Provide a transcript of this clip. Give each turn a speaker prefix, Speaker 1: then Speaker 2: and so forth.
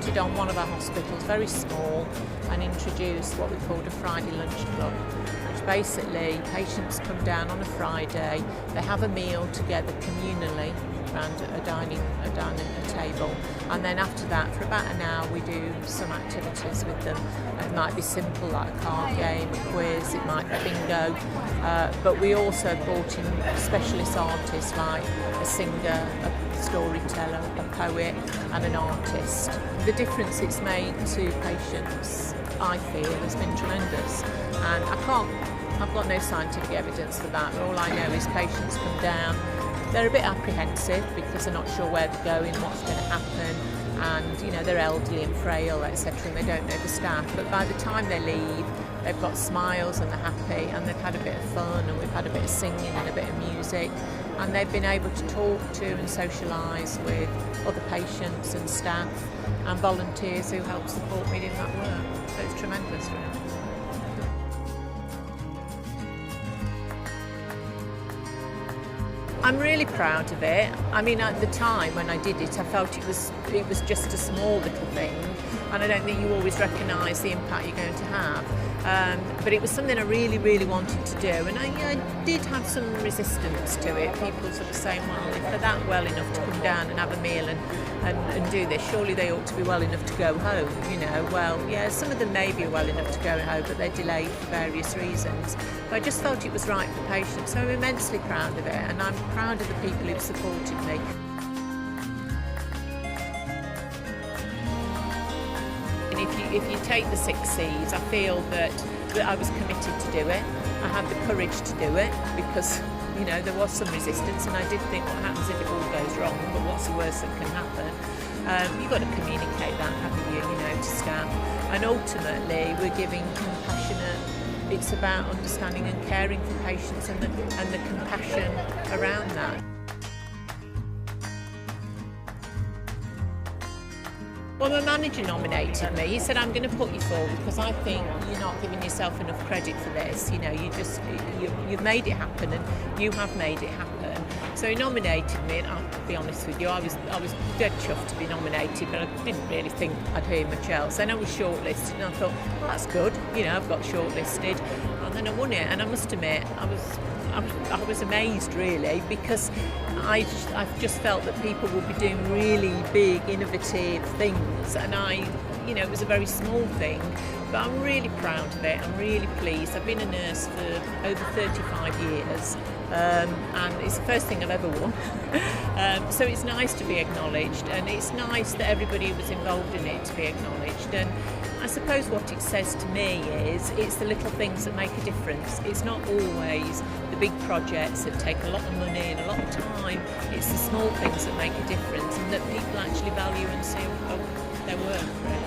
Speaker 1: started on one of our hospitals, very small, and introduced what we called a Friday lunch club, which basically patients come down on a Friday, they have a meal together communally around a dining table, and then after that for about an hour we do some activities with them. It might be simple like a card game, a quiz, it might be bingo, but we also brought in specialist artists like a singer, a storyteller, a poet and an artist. The difference it's made to patients, I feel, has been tremendous, and I've got no scientific evidence for that, but all I know is patients come down, they're a bit apprehensive because they're not sure where they're going, what's going to happen, and you know, they're elderly and frail, etc., and they don't know the staff, but by the time they leave they've got smiles and they're happy and they've had a bit of fun, and we've had a bit of singing and a bit of music, and they've been able to talk to and socialise with other patients and staff and volunteers who help support me in that work. So it's tremendous, really. I'm really proud of it. I mean, at the time when I did it, I felt it was just a small little thing, and I don't think you always recognise the impact you're going to have. But it was something I really, really wanted to do, and I did have some resistance to it. People sort of saying, well, if they're that well enough to come down and have a meal and do this, surely they ought to be well enough to go home, you know. Well, yeah, some of them maybe are well enough to go home, but they're delayed for various reasons. But I just felt it was right for patients, so I'm immensely proud of it, and I'm proud of the people who've supported me. If you take the 6 C's, I feel that I was committed to do it. I had the courage to do it because, you know, there was some resistance, and I did think, what happens if it all goes wrong, but what's the worst that can happen? You've got to communicate that, haven't you, to staff. And ultimately, we're giving compassionate, it's about understanding and caring for patients and the compassion around that. Well, my manager nominated me. He said, I'm going to put you forward because I think you're not giving yourself enough credit for this. You know, you've made it happen, and you have made it happen. So he nominated me, and I'll be honest with you, I was dead chuffed to be nominated, but I didn't really think I'd hear much else. Then I was shortlisted, and I thought, well, that's good. You know, I've got shortlisted, and then I won it. And I must admit, I was amazed, really, because I just felt that people would be doing really big, innovative things, and it was a very small thing, but I'm really proud of it. I'm really pleased. I've been a nurse for over 35 years, and it's the first thing I've ever won. So it's nice to be acknowledged, and it's nice that everybody who was involved in it to be acknowledged. And I suppose what it says to me is it's the little things that make a difference. It's not always the big projects that take a lot of money and a lot of time. It's the small things that make a difference, and that people actually value and see their work, really.